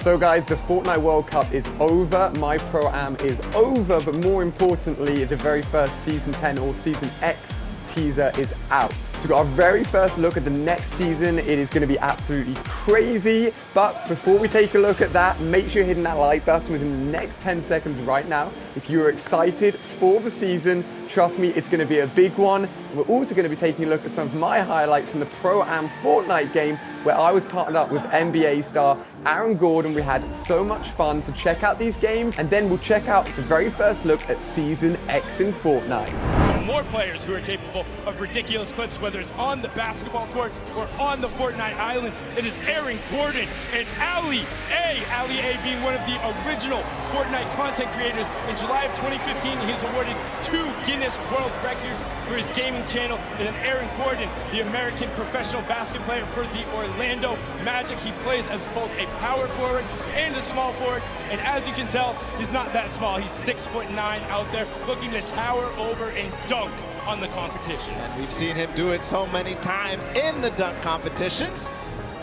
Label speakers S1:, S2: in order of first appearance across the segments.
S1: So guys, the Fortnite World Cup is over, my Pro-Am is over, but more importantly, the very first Season 10 or Season X teaser is out. So we've got our very first look at the next season. It is going to be absolutely crazy. But before we take a look at that, make sure you're hitting that like button within the next 10 seconds right now. If you're excited for the season, trust me, it's going to be a big one. We're also going to be taking a look at some of my highlights from the Pro-Am Fortnite game, where I was partnered up with NBA star Aaron Gordon. We had so much fun, so check out these games, and then we'll check out the very first look at Season X in Fortnite.
S2: Some more players who are capable of ridiculous clips, whether it's on the basketball court or on the Fortnite island. It is Aaron Gordon and Ali A. Ali A being one of the original Fortnite content creators. In July of 2015, he was awarded 2 Guinness World Records for his gaming channel. And then Aaron Gordon, the American professional basketball player for the Orlando Magic. He plays as both a power forward and a small forward. And as you can tell, he's not that small. He's 6'9" out there, looking to tower over and dunk on the competition.
S3: And we've seen him do it so many times in the dunk competitions.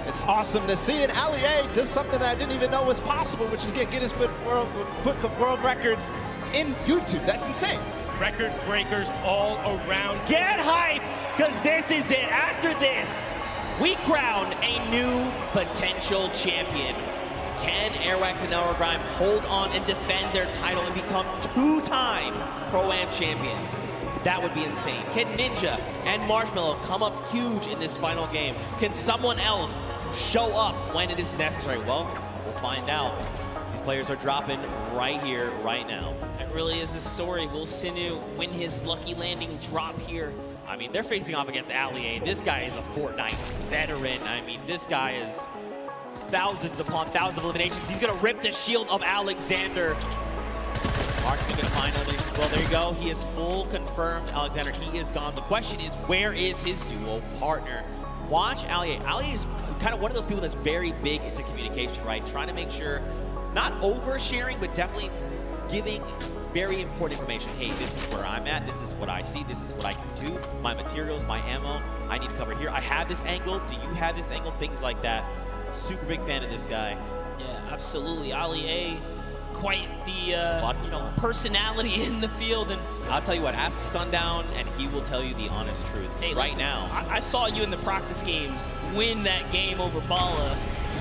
S3: It's awesome to see it. Ali A does something that I didn't even know was possible, which is get Guinness Book of World Records in YouTube. That's insane.
S2: Record breakers all around.
S4: Get hype, because this is it. After this, we crown a new potential champion. Can Airwax and Elra Grime hold on and defend their title and become 2-time Pro-Am champions? That would be insane. Can Ninja and Marshmallow come up huge in this final game? Can someone else show up when it is necessary? Well, we'll find out. These players are dropping right here, right now.
S5: It really is the story. Will Sinu win his lucky landing drop here?
S4: I mean, they're facing off against Ali A. This guy is a Fortnite veteran. I mean, this guy is thousands upon thousands of eliminations. He's gonna rip the shield of Alexander. Mark's gonna finally, well, there you go. He is full confirmed. Alexander, he is gone. The question is, where is his duo partner? Watch Ali A. Ali is kind of one of those people that's very big into communication, right? Trying to make sure, not oversharing, but definitely giving very important information. Hey, this is where I'm at. This is what I see. This is what I can do. My materials, my ammo, I need to cover here. I have this angle. Do you have this angle? Things like that. Super big fan of this guy.
S5: Yeah, absolutely. Ali A, quite the personality in the field. And
S4: I'll tell you what, ask Sundown and he will tell you the honest truth.
S5: hey,
S4: right
S5: listen,
S4: now.
S5: I saw you in the practice games win that game over Bala.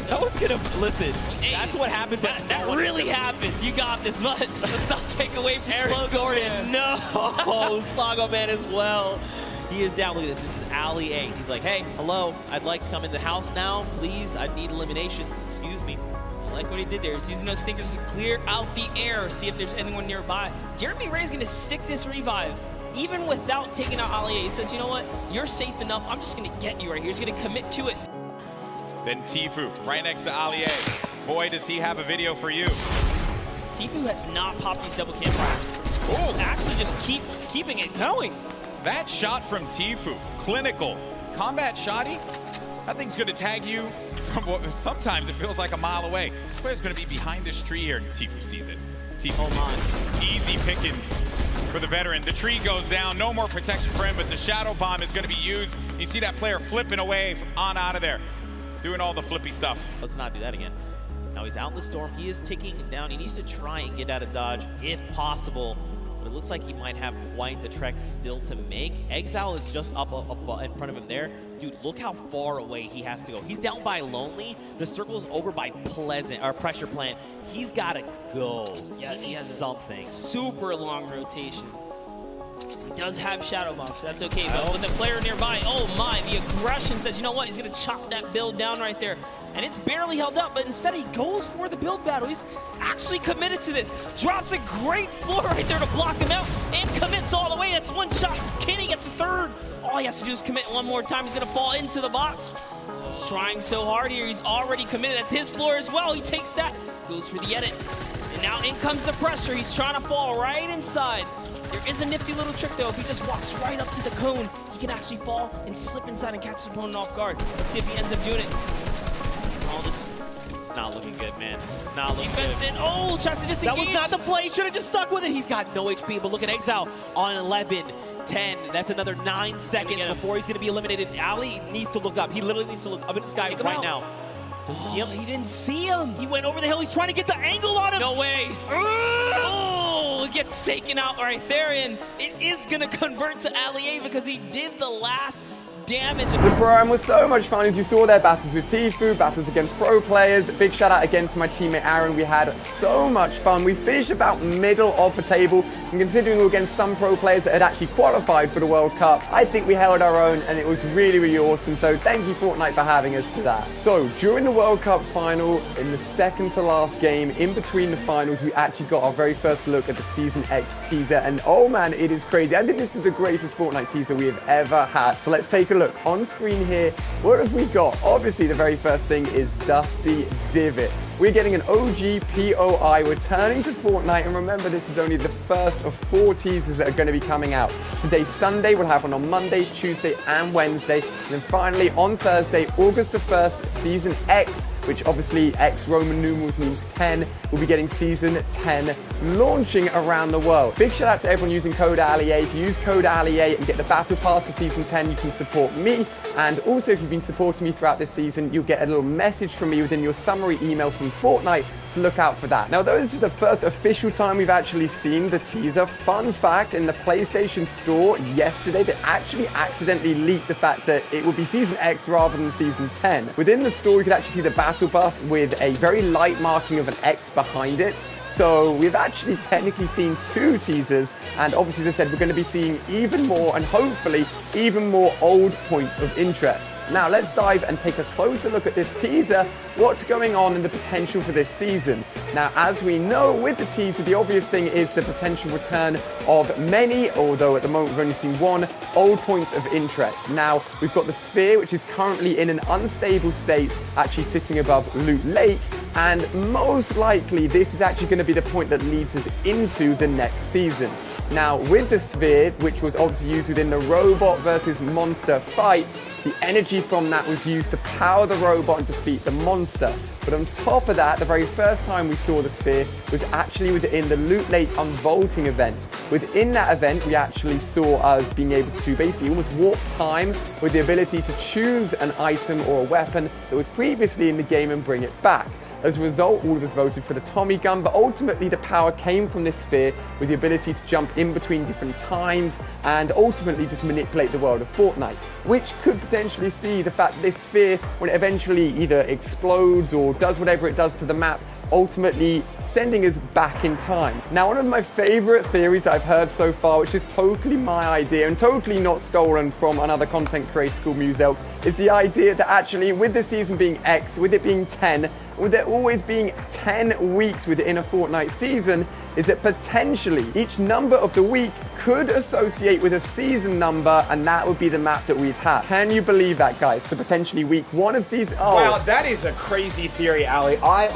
S4: No one's gonna listen.
S5: Hey,
S4: that's what happened. But
S5: that really happened. You got this, but let's not take away from
S4: Aaron Gordon. No, Slago Man as well. He is down. Look at this. This is Ali A. He's like, hey, hello. I'd like to come in the house now, please. I need eliminations. Excuse me.
S5: I like what he did there. He's using those stinkers to clear out the air, see if there's anyone nearby. Jeremy Ray's gonna stick this revive, even without taking out Ali A. He says, you know what? You're safe enough. I'm just gonna get you right here. He's gonna commit to it.
S6: Then Tfue, right next to Ali A. Boy, does he have a video for you.
S5: Tfue has not popped these double camp traps.
S6: Cool.
S5: Actually just keeping it going.
S6: That shot from Tfue, clinical. Combat shotty, that thing's gonna tag you from what sometimes it feels like a mile away. This player's gonna be behind this tree here in Tfue season. Tfue, easy pickings for the veteran. The tree goes down, no more protection for him, but the shadow bomb is gonna be used. You see that player flipping away on out of there, doing all the flippy stuff.
S4: Let's not do that again. Now he's out in the storm. He is ticking down. He needs to try and get out of dodge if possible. But it looks like he might have quite the trek still to make. Exile is just up in front of him there. Dude, look how far away he has to go. He's down by Lonely. The circle is over by Pressure Plant. He's got to go.
S5: Yes, he has
S4: something.
S5: Super long rotation. He does have Shadow Bomb, so that's okay. But with the player nearby, oh my, the aggression says, you know what? He's going to chop that build down right there. And it's barely held up, but instead he goes for the build battle. He's actually committed to this. Drops a great floor right there to block him out and commits all the way. That's one shot. Can he get the third? All he has to do is commit one more time. He's going to fall into the box. He's trying so hard here. He's already committed. That's his floor as well. He takes that, goes for the edit. And now in comes the pressure. He's trying to fall right inside. There is a nifty little trick though. If he just walks right up to the cone, he can actually fall and slip inside and catch his opponent off guard. Let's see if he ends up doing it. All this.
S4: It's not looking good, man. It's not looking good.
S5: Defense in. Oh, tries to disengage.
S4: That was not the play. Should have just stuck with it. He's got no HP, but look at Exile on 11, 10. That's another 9 seconds before he's going to be eliminated. Ali needs to look up. He literally needs to look up at the sky right now. Does he see him?
S5: He didn't see him.
S4: He went over the hill. He's trying to get the angle on him.
S5: No way. Oh, it gets taken out right there, and it is going to convert to Ali because he did the last damage.
S1: The Pro-Am was so much fun. As you saw there, battles with Tfue, battles against pro players. Big shout out again to my teammate Aaron. We had so much fun. We finished about middle of the table, and considering we were against some pro players that had actually qualified for the World Cup, I think we held our own, and it was really, really awesome. So thank you, Fortnite, for having us for that. So during the World Cup final, in the second to last game, in between the finals, we actually got our very first look at the Season X teaser, and oh man, it is crazy. I think this is the greatest Fortnite teaser we have ever had. So let's take a look. On screen here, what have we got? Obviously, the very first thing is Dusty Divot. We're getting an OG POI returning to Fortnite, and remember, this is only the first of 4 teasers that are going to be coming out. Today's Sunday, we'll have one on Monday, Tuesday, and Wednesday. And then finally, on Thursday, August the 1st, Season X, which obviously X Roman numerals means 10. We'll be getting Season 10 launching around the world. Big shout out to everyone using code ALIA. If you use code ALIA and get the Battle Pass for Season 10, you can support me. And also, if you've been supporting me throughout this season, you'll get a little message from me within your summary email from Fortnite, so look out for that. Now, though this is the first official time we've actually seen the teaser, fun fact, in the PlayStation Store yesterday, they actually accidentally leaked the fact that it would be Season X rather than Season 10. Within the store, you could actually see the Battle Bus with a very light marking of an X behind it. So we've actually technically seen 2 teasers, and obviously, as I said, we're going to be seeing even more, and hopefully even more old points of interest. Now let's dive and take a closer look at this teaser, what's going on and the potential for this season. Now, as we know with the teaser, the obvious thing is the potential return of many, although at the moment we've only seen 1, old points of interest. Now, we've got the Sphere, which is currently in an unstable state, actually sitting above Loot Lake, and most likely this is actually going to be the point that leads us into the next season. Now, with the Sphere, which was obviously used within the robot versus monster fight, the energy from that was used to power the robot and defeat the monster. But on top of that, the very first time we saw the Sphere was actually within the Loot Lake Unvaulting event. Within that event, we actually saw us being able to basically almost warp time with the ability to choose an item or a weapon that was previously in the game and bring it back. As a result, all of us voted for the Tommy gun, but ultimately the power came from this Sphere with the ability to jump in between different times and ultimately just manipulate the world of Fortnite, which could potentially see the fact that this Sphere, when it eventually either explodes or does whatever it does to the map, ultimately sending us back in time. Now, one of my favorite theories I've heard so far, which is totally my idea and totally not stolen from another content creator called Muselk, is the idea that actually with the season being X, with it being 10, with there always being 10 weeks within a Fortnite season, is that potentially each number of the week could associate with a season number, and that would be the map that we've had. Can you believe that, guys? So potentially week 1 of season... Oh.
S7: Wow, that is a crazy theory, Ali. I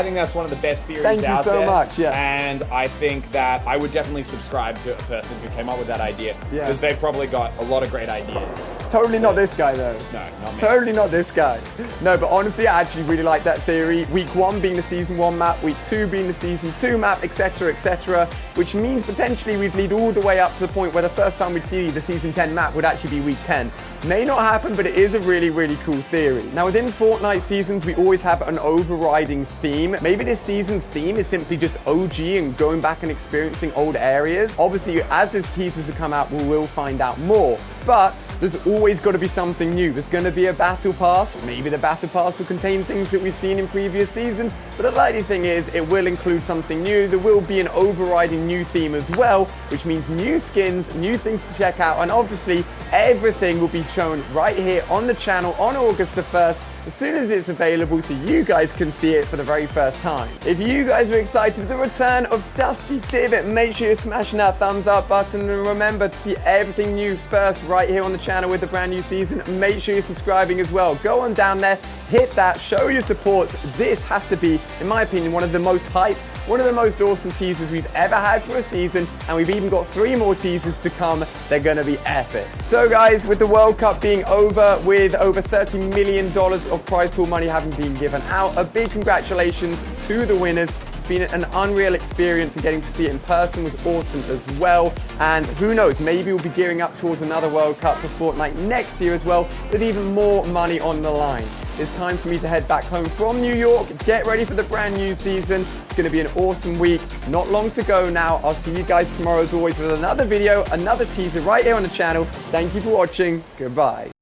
S7: think that's one of the best theories out there.
S1: Thank you so much, yes.
S7: And I think that I would definitely subscribe to a person who came up with that idea.
S1: Yeah.
S7: Because they've probably got a lot of great ideas.
S1: Totally not this guy, though.
S7: No, not me.
S1: Totally not this guy. No, but honestly, I actually really like that theory. Week 1 being the Season 1 map, Week 2 being the Season 2 map, etc., etc., which means potentially we'd lead all the way up to the point where the first time we'd see the Season 10 map would actually be Week 10. May not happen, but it is a really, really cool theory. Now, within Fortnite seasons, we always have an overriding theme. Maybe this season's theme is simply just OG and going back and experiencing old areas. Obviously, as these teasers have come out, we will find out more. But there's always got to be something new. There's going to be a Battle Pass. Maybe the Battle Pass will contain things that we've seen in previous seasons. But the likely thing is it will include something new. There will be an overriding new theme as well, which means new skins, new things to check out. And obviously, everything will be shown right here on the channel on August the 1st. As soon as it's available so you guys can see it for the very first time. If you guys are excited for the return of Dusty Divot, make sure you're smashing that thumbs up button, and remember to see everything new first right here on the channel with the brand new season. Make sure you're subscribing as well. Go on down there, hit that, show your support. This has to be, in my opinion, one of the most hyped, one of the most awesome teasers we've ever had for a season, and we've even got 3 more teasers to come. They're gonna be epic. So guys, with the World Cup being over, with over $30 million of prize pool money having been given out, a big congratulations to the winners. It's been an unreal experience, and getting to see it in person was awesome as well. And who knows, maybe we'll be gearing up towards another World Cup for Fortnite next year as well, with even more money on the line. It's time for me to head back home from New York, get ready for the brand new season. It's going to be an awesome week, not long to go now. I'll see you guys tomorrow as always with another video, another teaser right here on the channel. Thank you for watching, goodbye.